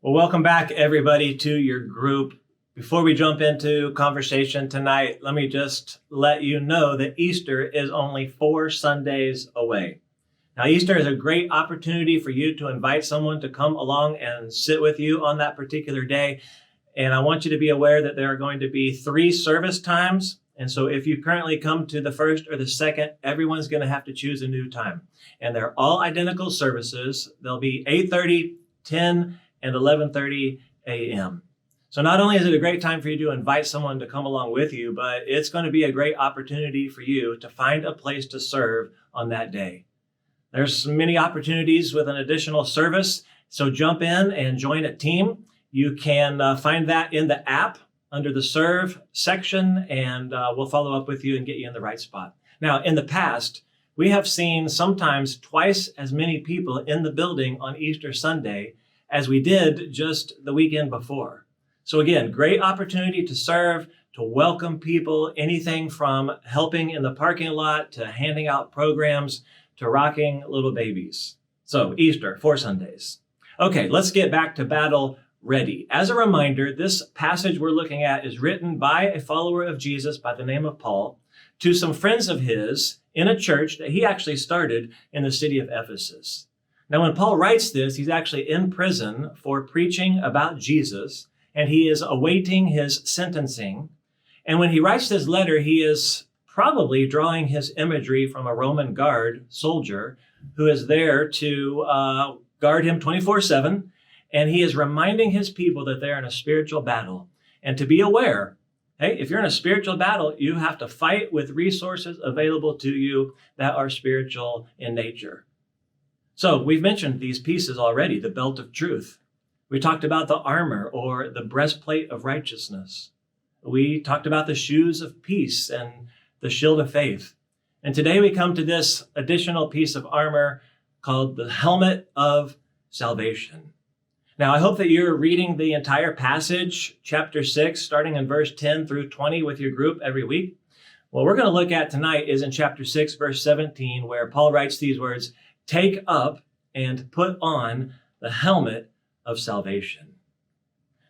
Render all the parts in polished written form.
Well, welcome back, everybody, to your group. Before we jump into conversation tonight, let me just let you know that Easter is only 4 Sundays away. Now, Easter is a great opportunity for you to invite someone to come along and sit with you on that particular day. And I want you to be aware that there are going to be 3 service times. And so if you currently come to the first or the second, everyone's going to have to choose a new time. And they're all identical services. They'll be 8:30, 10, and 11:30 a.m. So not only is it a great time for you to invite someone to come along with you, but it's going to be a great opportunity for you to find a place to serve on that day. There's many opportunities with an additional service, so jump in and join a team. You can find that in the app under the Serve section, and we'll follow up with you and get you in the right spot. Now, in the past, we have seen sometimes twice as many people in the building on Easter Sunday as we did just the weekend before. So again, great opportunity to serve, to welcome people, anything from helping in the parking lot to handing out programs to rocking little babies. So Easter, 4 Sundays. Okay, let's get back to Battle Ready. As a reminder, this passage we're looking at is written by a follower of Jesus by the name of Paul to some friends of his in a church that he actually started in the city of Ephesus. Now, when Paul writes this, he's actually in prison for preaching about Jesus, and he is awaiting his sentencing. And when he writes this letter, he is probably drawing his imagery from a Roman guard soldier who is there to guard him 24/7. And he is reminding his people that they're in a spiritual battle and to be aware, hey, if you're in a spiritual battle, you have to fight with resources available to you that are spiritual in nature. So we've mentioned these pieces already, the belt of truth. We talked about the armor or the breastplate of righteousness. We talked about the shoes of peace and the shield of faith. And today we come to this additional piece of armor called the helmet of salvation. Now, I hope that you're reading the entire passage, chapter 6, starting in verse 10 through 20 with your group every week. What we're going to look at tonight is in chapter 6, verse 17, where Paul writes these words, "Take up and put on the helmet of salvation."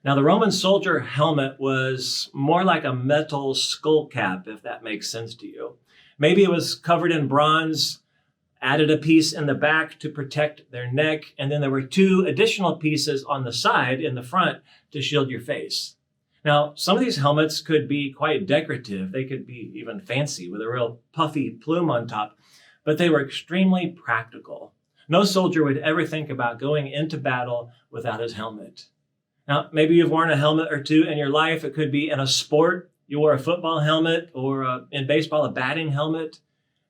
Now, the Roman soldier helmet was more like a metal skull cap, if that makes sense to you. Maybe it was covered in bronze, added a piece in the back to protect their neck, and then there were 2 additional pieces on the side in the front to shield your face. Now, some of these helmets could be quite decorative. They could be even fancy with a real puffy plume on top, but they were extremely practical. No soldier would ever think about going into battle without his helmet. Now, maybe you've worn a helmet or 2 in your life. It could be in a sport. You wore a football helmet, or in baseball, a batting helmet.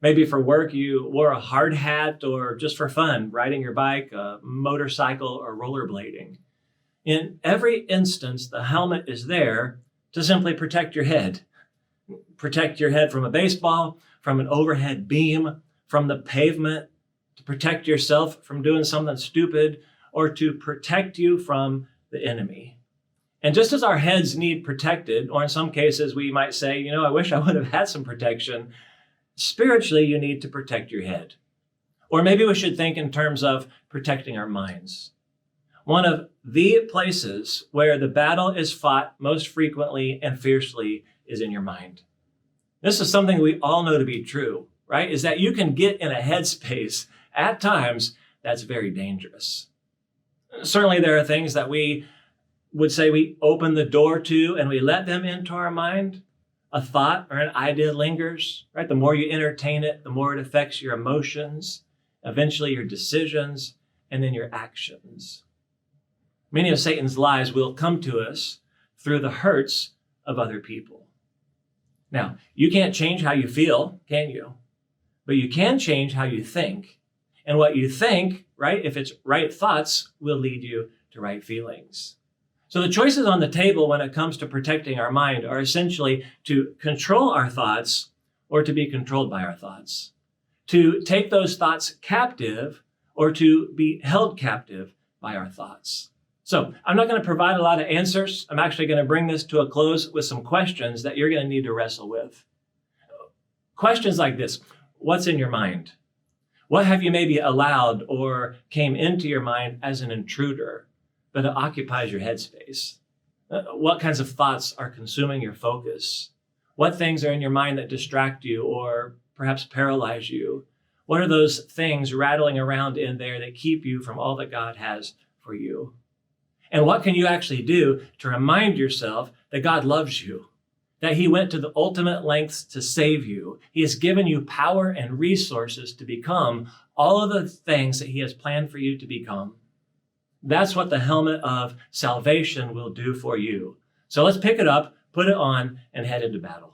Maybe for work, you wore a hard hat, or just for fun, riding your bike, a motorcycle, or rollerblading. In every instance, the helmet is there to simply protect your head. Protect your head from a baseball, from an overhead beam, from the pavement, to protect yourself from doing something stupid, or to protect you from the enemy. And just as our heads need protected, or in some cases we might say, I wish I would have had some protection, spiritually, you need to protect your head. Or maybe we should think in terms of protecting our minds. One of the places where the battle is fought most frequently and fiercely is in your mind. This is something we all know to be true, right? Is that you can get in a headspace at times that's very dangerous. Certainly there are things that we would say we open the door to and we let them into our mind. A thought or an idea lingers, right? The more you entertain it, the more it affects your emotions, eventually your decisions, and then your actions. Many of Satan's lies will come to us through the hurts of other people. Now, you can't change how you feel, can you? But you can change how you think. And what you think, right, if it's right thoughts, will lead you to right feelings. So the choices on the table when it comes to protecting our mind are essentially to control our thoughts or to be controlled by our thoughts, to take those thoughts captive or to be held captive by our thoughts. So I'm not going to provide a lot of answers. I'm actually going to bring this to a close with some questions that you're going to need to wrestle with. Questions like this: what's in your mind? What have you maybe allowed or came into your mind as an intruder? but it occupies your headspace. What kinds of thoughts are consuming your focus? What things are in your mind that distract you or perhaps paralyze you? What are those things rattling around in there that keep you from all that God has for you? And what can you actually do to remind yourself that God loves you, that he went to the ultimate lengths to save you? He has given you power and resources to become all of the things that he has planned for you to become. That's what the helmet of salvation will do for you. So let's pick it up, put it on, and head into battle.